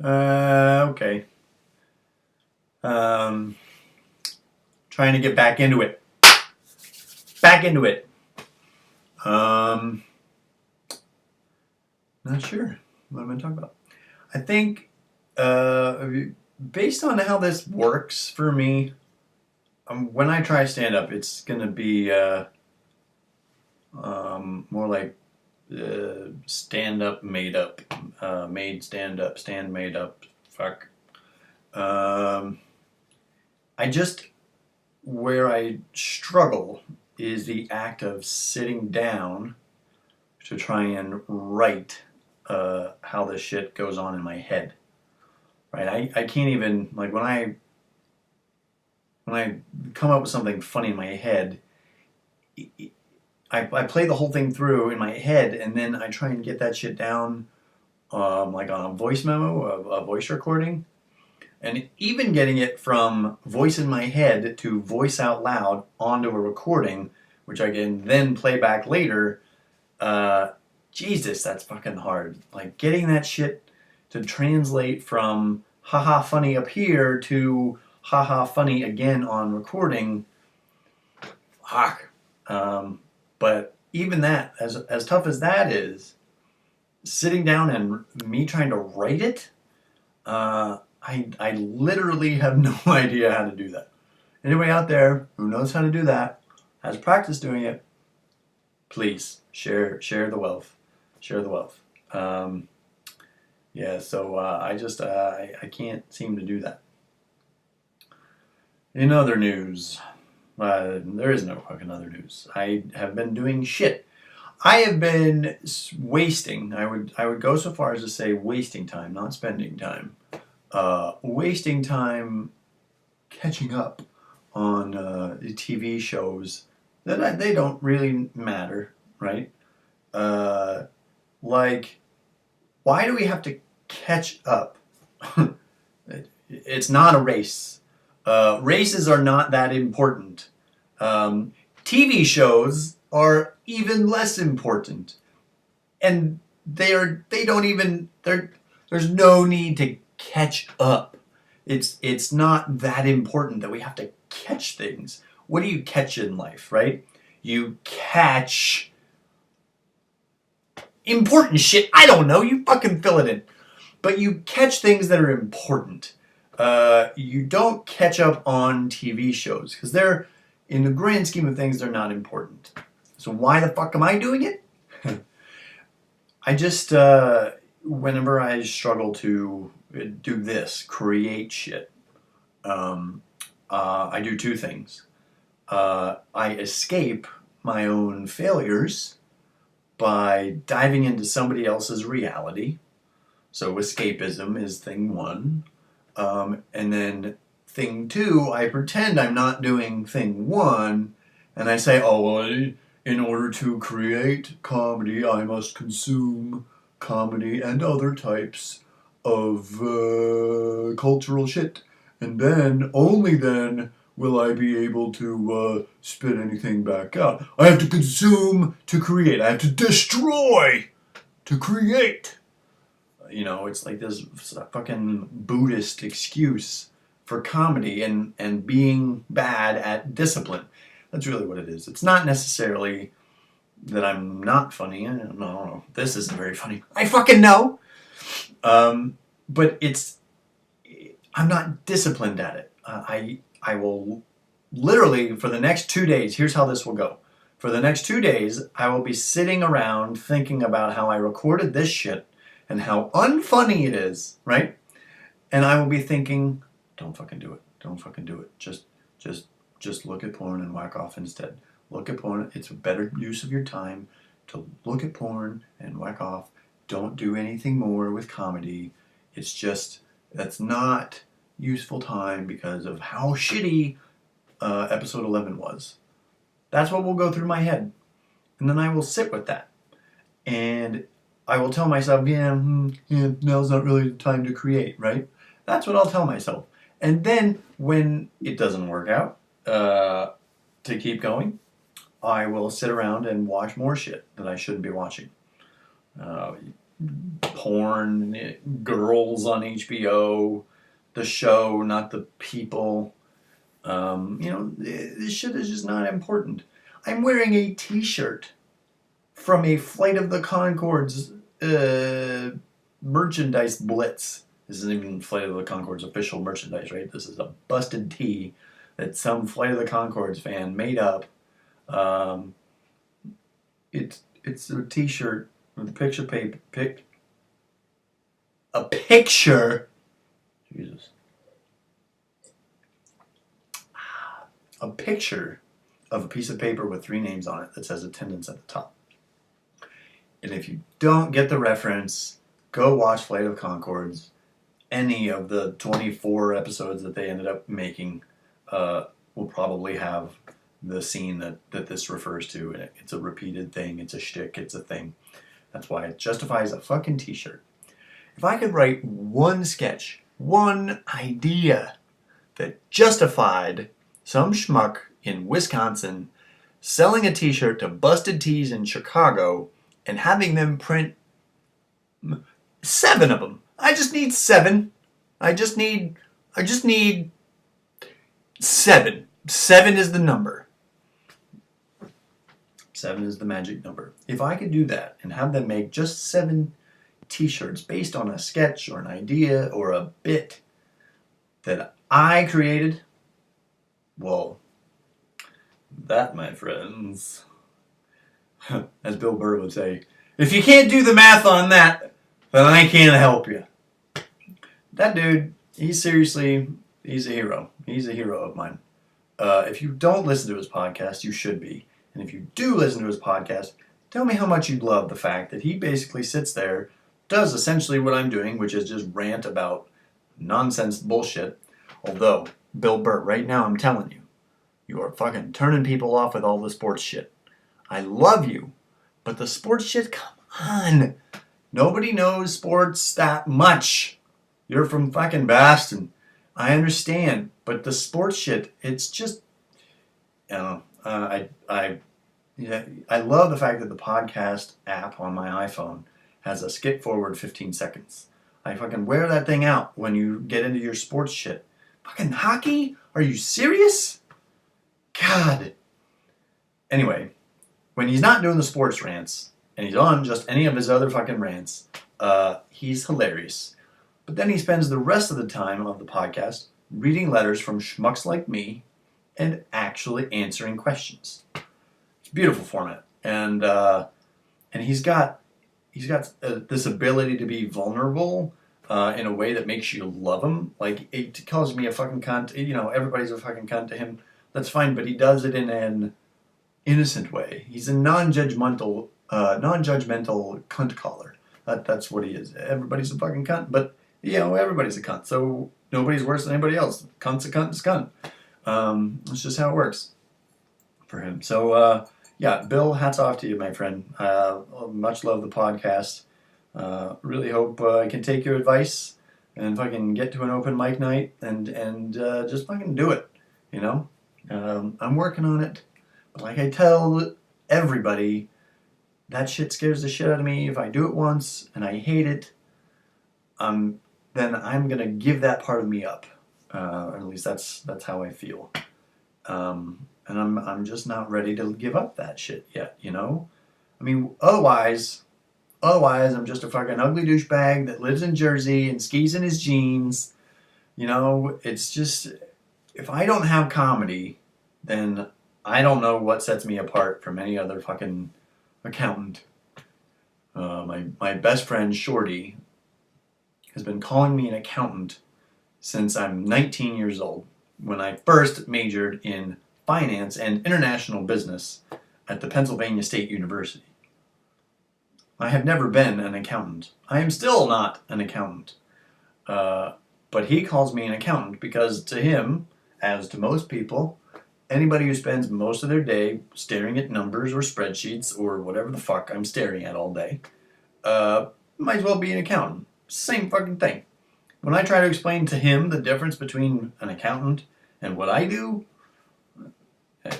Okay. Um, Trying to get back into it. Back into it. Not sure. What am I talking about? I think, based on how this works for me, when I try stand up, it's gonna be more like stand up, made up, made stand up, stand made up. Fuck. Um, I just where I struggle is the act of sitting down to try and write how this shit goes on in my head. Right? I can't even like when I come up with something funny in my head. I play the whole thing through in my head, and then I try and get that shit down, like on a voice memo, a voice recording, and even getting it from voice in my head to voice out loud onto a recording, which I can then play back later. Jesus, that's fucking hard. Like getting that shit to translate from haha funny up here to haha funny again on recording. Fuck. But even that, as tough as that is, sitting down and me trying to write it, I literally have no idea how to do that. Anybody out there who knows how to do that, has practice doing it, please share the wealth. Share the wealth. Yeah, so I can't seem to do that. In other news, there is no fucking other news. I have been doing shit. I have been wasting. I would go so far as to say wasting time, not spending time. Wasting time catching up on TV shows that they don't really matter, right? Like, why do we have to catch up? It's not a race. Races are not that important. TV shows are even less important, and they don't even there's no need to catch up. It's not that important that we have to catch things. What do you catch in life, right? You catch important shit. I don't know. You fucking fill it in. But you catch things that are important. You don't catch up on TV shows because they're, in the grand scheme of things, they're not important. So why the fuck am I doing it? I just, whenever I struggle to do this, create shit, I do two things. I escape my own failures by diving into somebody else's reality. So escapism is thing one. And then thing two, I pretend I'm not doing thing one, and I say, oh, well, in order to create comedy, I must consume comedy and other types of cultural shit. And then, only then, will I be able to spit anything back out. I have to consume to create. I have to destroy to create. You know, it's like this fucking Buddhist excuse for comedy and being bad at discipline. That's really what it is. It's not necessarily that I'm not funny. I don't know. This isn't very funny. I fucking know. But I'm not disciplined at it. I will literally, for the next 2 days, here's how this will go. For the next 2 days, I will be sitting around thinking about how I recorded this shit and how unfunny it is, right? And I will be thinking, don't fucking do it. Don't fucking do it. Just look at porn and whack off instead. Look at porn. It's a better use of your time to look at porn and whack off. Don't do anything more with comedy. It's just, that's not useful time because of how shitty episode 11 was. That's what will go through my head. And then I will sit with that. And I will tell myself, yeah, now's not really the time to create, right? That's what I'll tell myself. And then when it doesn't work out, to keep going, I will sit around and watch more shit that I shouldn't be watching. porn, girls on HBO, the show, not the people. This shit is just not important. I'm wearing a t-shirt from a Flight of the Conchords merchandise blitz. This isn't even Flight of the Conchords official merchandise, right? This is a busted tee that some Flight of the Conchords fan made up. It's a t-shirt with a picture a picture. Jesus. A picture of a piece of paper with 3 names on it that says attendance at the top. And if you don't get the reference, go watch Flight of Conchords. Any of the 24 episodes that they ended up making will probably have the scene that this refers to. And it's a repeated thing. It's a shtick. It's a thing. That's why it justifies a fucking t-shirt. If I could write one sketch, one idea that justified some schmuck in Wisconsin selling a t-shirt to Busted Tees in Chicago and having them print 7 of them. I just need 7. I just need 7. 7 is the number. 7 is the magic number. If I could do that and have them make just 7 t-shirts based on a sketch or an idea or a bit that I created, well, that, my friends, as Bill Burr would say, if you can't do the math on that, then I can't help you. That dude, he's a hero. He's a hero of mine. If you don't listen to his podcast, you should be. And if you do listen to his podcast, tell me how much you love the fact that he basically sits there, does essentially what I'm doing, which is just rant about nonsense bullshit. Although, Bill Burr, right now I'm telling you, you are fucking turning people off with all the sports shit. I love you, but the sports shit, come on. Nobody knows sports that much. You're from fucking Boston. I understand, but the sports shit, it's just, I love the fact that the podcast app on my iPhone has a skip forward 15 seconds. I fucking wear that thing out when you get into your sports shit. Fucking hockey? Are you serious? God. Anyway, when he's not doing the sports rants, and he's on just any of his other fucking rants, he's hilarious. But then he spends the rest of the time of the podcast reading letters from schmucks like me and actually answering questions. It's a beautiful format. And he's got this ability to be vulnerable in a way that makes you love him. Like, it calls me a fucking cunt. Everybody's a fucking cunt to him. That's fine, but he does it in an innocent way. He's a non-judgmental cunt caller. That's what he is. Everybody's a fucking cunt, but everybody's a cunt. So nobody's worse than anybody else. Cunt's a cunt is cunt. That's just how it works for him. So Bill, hats off to you, my friend. Much love the podcast. Really hope I can take your advice and fucking get to an open mic night and just fucking do it. I'm working on it. But like I tell everybody, that shit scares the shit out of me. If I do it once and I hate it, then I'm gonna give that part of me up. Or at least that's how I feel. And I'm just not ready to give up that shit yet. I mean, otherwise I'm just a fucking ugly douchebag that lives in Jersey and skis in his jeans. It's just, if I don't have comedy, then I don't know what sets me apart from any other fucking accountant. My best friend, Shorty, has been calling me an accountant since I'm 19 years old, when I first majored in finance and international business at the Pennsylvania State University. I have never been an accountant. I am still not an accountant. But he calls me an accountant because to him, as to most people, anybody who spends most of their day staring at numbers or spreadsheets or whatever the fuck I'm staring at all day, might as well be an accountant. Same fucking thing. When I try to explain to him the difference between an accountant and what I do, I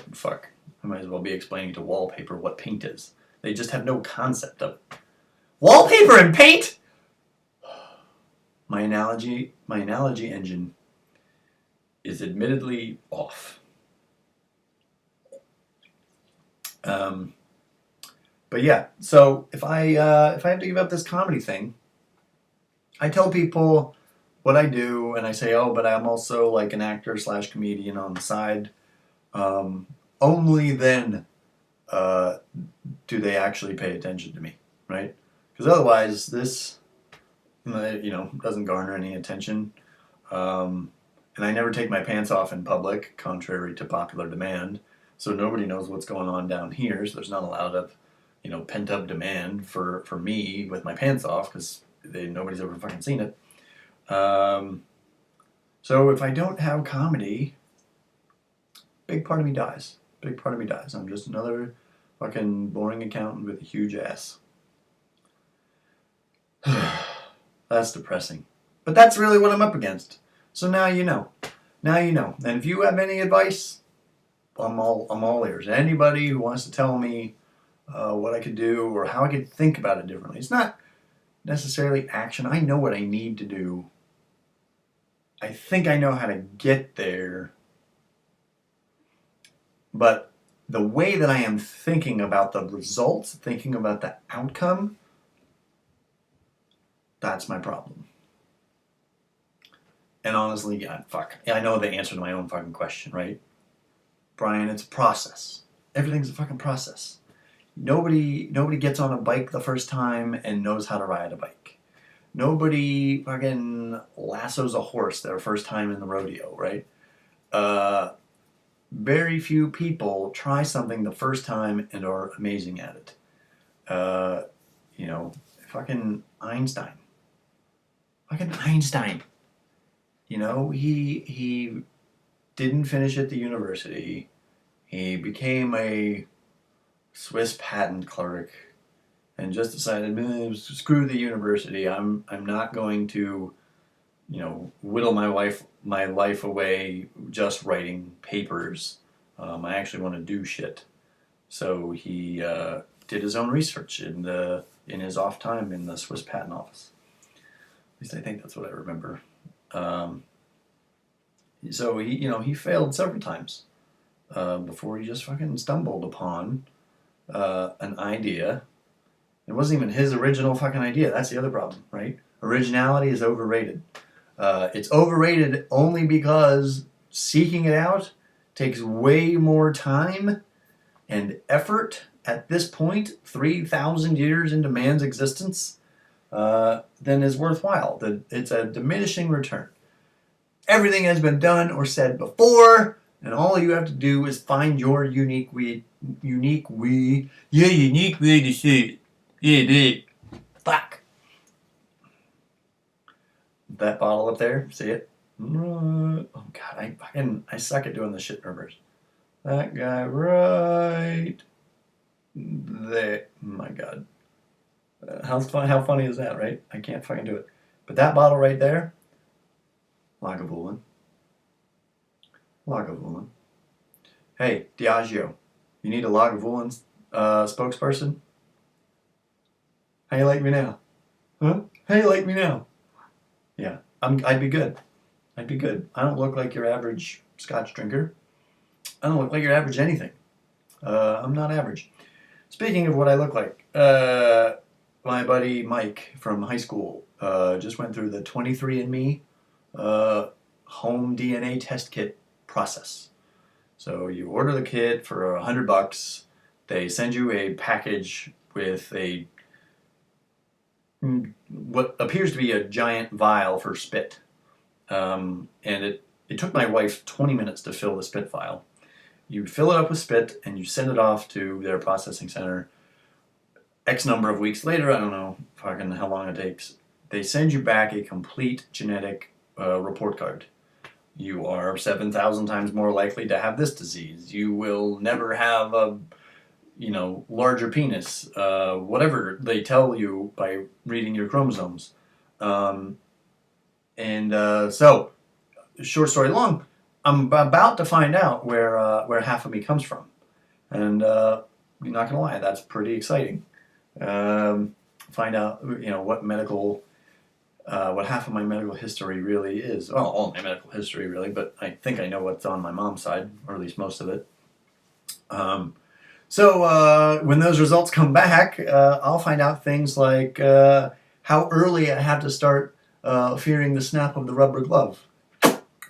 might as well be explaining to wallpaper what paint is. They just have no concept of it. Wallpaper and paint? My analogy engine is admittedly off. But yeah, so if I have to give up this comedy thing, I tell people what I do, and I say, oh, but I'm also like an actor / comedian on the side. Only then do they actually pay attention to me, right? Because otherwise, this doesn't garner any attention. And I never take my pants off in public, contrary to popular demand. So nobody knows what's going on down here. So there's not a lot of, pent up demand for me with my pants off because nobody's ever fucking seen it. So if I don't have comedy, big part of me dies. Big part of me dies. I'm just another fucking boring accountant with a huge ass. That's depressing. But that's really what I'm up against. So now you know. Now you know. And if you have any advice, I'm all ears. Anybody who wants to tell me what I could do or how I could think about it differently. It's not necessarily action. I know what I need to do. I think I know how to get there. But the way that I am thinking about the results, thinking about the outcome, that's my problem. And honestly, yeah, I know the answer to my own fucking question, right? Brian, it's a process. Everything's a fucking process. Nobody gets on a bike the first time and knows how to ride a bike. Nobody fucking lassos a horse their first time in the rodeo, right? Very few people try something the first time and are amazing at it. Fucking Einstein. He didn't finish at the university. He became a Swiss patent clerk and just decided, screw the university. I'm not going to, whittle my life away just writing papers. I actually want to do shit. So he did his own research in his off time in the Swiss patent office. At least I think that's what I remember. So he failed several times before he just fucking stumbled upon an idea. It wasn't even his original fucking idea. That's the other problem, right? Originality is overrated. It's overrated only because seeking it out takes way more time and effort at this point, 3,000 years into man's existence, than is worthwhile. It's a diminishing return. Everything has been done or said before, and all you have to do is find your unique way to say it. Yeah, dude. Fuck. That bottle up there, see it? Oh God, I suck at doing the shit in reverse. That guy right there. My God. How funny is that, right? I can't fucking do it. But that bottle right there, Lagavulin. Hey, Diageo, you need a Lagavulin spokesperson? How you like me now? Huh? How you like me now? Yeah, I'd be good. I don't look like your average Scotch drinker. I don't look like your average anything. I'm not average. Speaking of what I look like, my buddy Mike from high school just went through the 23andMe home DNA test kit process. So you order the kit for $100. They send you a package with what appears to be a giant vial for spit. And it took my wife 20 minutes to fill the spit vial. You fill it up with spit and you send it off to their processing center. X number of weeks later, I don't know fucking how long it takes, they send you back a complete genetic report card. You are 7,000 times more likely to have this disease. You will never have a larger penis, whatever they tell you by reading your chromosomes. So, short story long, I'm about to find out where half of me comes from. And I'm not going to lie, that's pretty exciting. find out, you know, what half of my medical history really is. Well, all my medical history really, but I think I know what's on my mom's side, or at least most of it. So when those results come back, I'll find out things like how early I have to start fearing the snap of the rubber glove,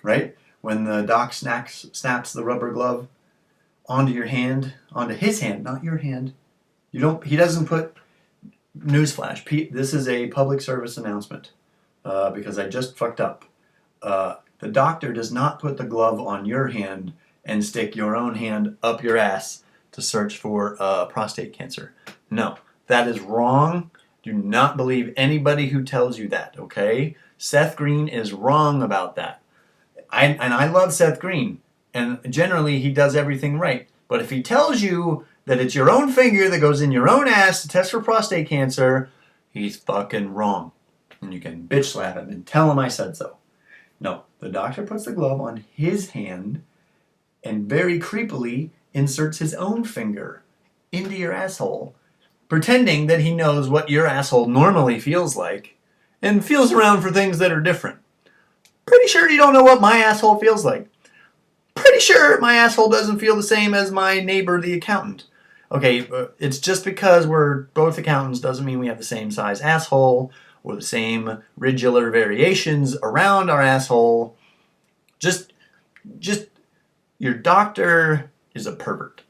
right? When the doc snaps the rubber glove onto your hand, onto his hand, not your hand. He doesn't put, newsflash, this is a public service announcement because I just fucked up. The doctor does not put the glove on your hand and stick your own hand up your ass to search for prostate cancer. No, that is wrong. Do not believe anybody who tells you that, okay? Seth Green is wrong about that. I love Seth Green, and generally he does everything right. But if he tells you that it's your own finger that goes in your own ass to test for prostate cancer, he's fucking wrong. And you can bitch slap him and tell him I said so. No, the doctor puts the glove on his hand and very creepily inserts his own finger into your asshole, pretending that he knows what your asshole normally feels like and feels around for things that are different. Pretty sure you don't know what my asshole feels like. Pretty sure my asshole doesn't feel the same as my neighbor, the accountant. Okay, it's just because we're both accountants doesn't mean we have the same size asshole or the same ridular variations around our asshole. Just your doctor is a pervert.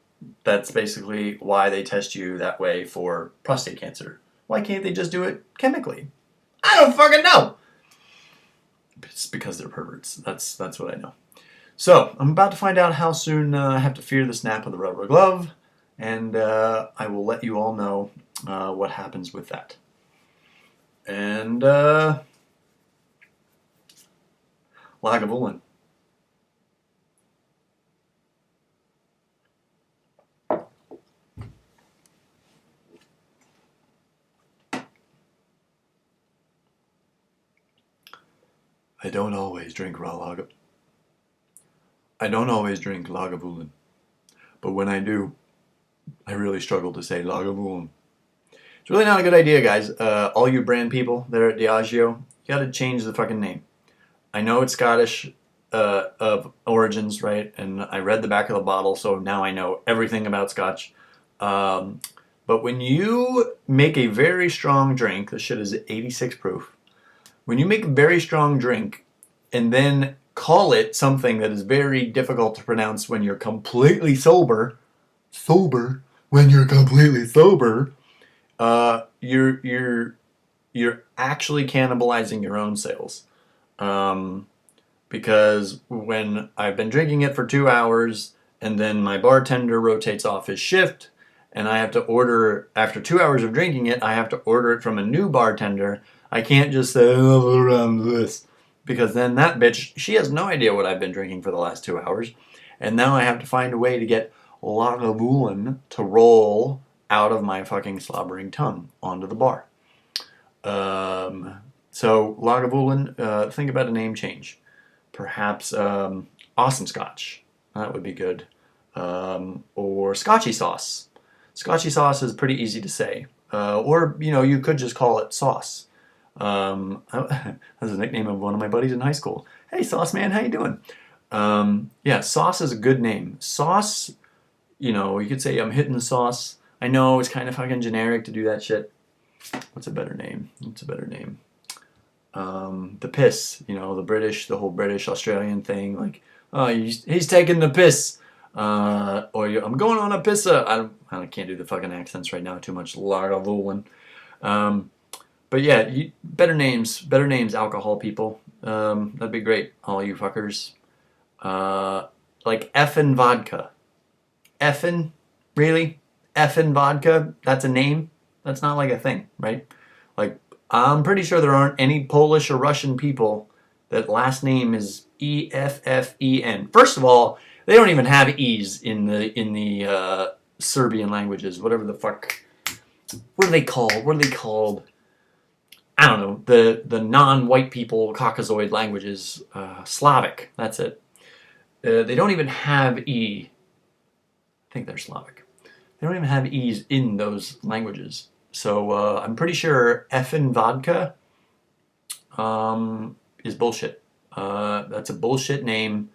That's basically why they test you that way for prostate cancer. Why can't they just do it chemically? I don't fucking know. It's because they're perverts. That's what I know. So, I'm about to find out how soon I have to fear the snap of the rubber glove, and I will let you all know what happens with that. And Lagavulin. I don't always drink Lagavulin, but when I do, I really struggle to say Lagavulin. It's really not a good idea, guys. All you brand people there at Diageo, you gotta change the fucking name. I know it's Scottish of origins, right? And I read the back of the bottle, so now I know everything about Scotch. But when you make a very strong drink, this shit is 86 proof. When you make a very strong drink and then call it something that is very difficult to pronounce when you're completely sober, when you're completely sober, you're actually cannibalizing your own sales. Because when I've been drinking it for 2 hours and then my bartender rotates off his shift and I have to order, after 2 hours of drinking it, I have to order it from a new bartender. I can't just say, oh, around this, because then that bitch, she has no idea what I've been drinking for the last 2 hours. And now I have to find a way to get Lagavulin to roll out of my fucking slobbering tongue onto the bar. So Lagavulin, think about a name change. Perhaps Awesome Scotch. That would be good. Or Scotchy Sauce. Scotchy Sauce is pretty easy to say. Or, you know, you could just call it Sauce. That's a nickname of one of my buddies in high school. Hey, Sauce Man, how you doing? Yeah, Sauce is a good name. Sauce, you know, you could say I'm hitting the sauce. I know it's kind of fucking generic to do that shit. What's a better name? The piss, you know, the whole British Australian thing, like, oh, he's taking the piss, or I'm going on a pissa. I can't do the fucking accents right now. Too much Lagavulin. But yeah, better names, alcohol people. That'd be great, all you fuckers. Like effin' vodka. Effin'? Really? Effin' vodka? That's a name? That's not like a thing, right? Like, I'm pretty sure there aren't any Polish or Russian people that last name is E-F-F-E-N. First of all, they don't even have E's in the Serbian languages, whatever the fuck. What are they called? I don't know. The non-white people Caucasoid languages, Slavic. That's it. They don't even have E. I think they're Slavic. They don't even have E's in those languages. So I'm pretty sure effing vodka is bullshit. That's a bullshit name,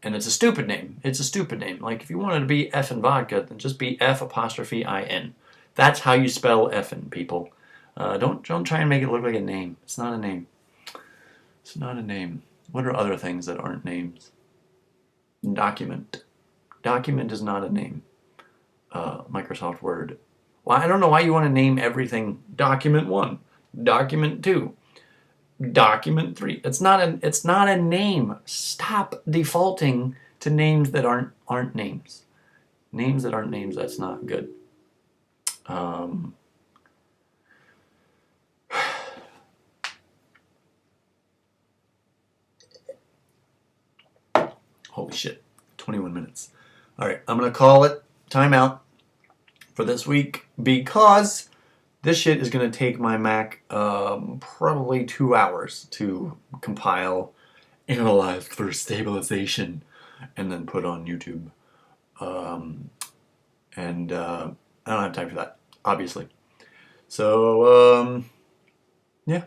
and it's a stupid name. It's a stupid name. Like, if you wanted to be effing vodka, then just be F''IN. That's how you spell effing, people. Don't try and make it look like a name. It's not a name. It's not a name. What are other things that aren't names? Document. Document is not a name. Microsoft Word. Well, I don't know why you want to name everything Document 1, Document 2, Document 3. It's not a name. Stop defaulting to names that aren't names. Names that aren't names, that's not good. Holy shit, 21 minutes. All right, I'm going to call it timeout for this week because this shit is going to take my Mac probably 2 hours to compile, analyze for stabilization, and then put on YouTube. And I don't have time for that, obviously. So, yeah.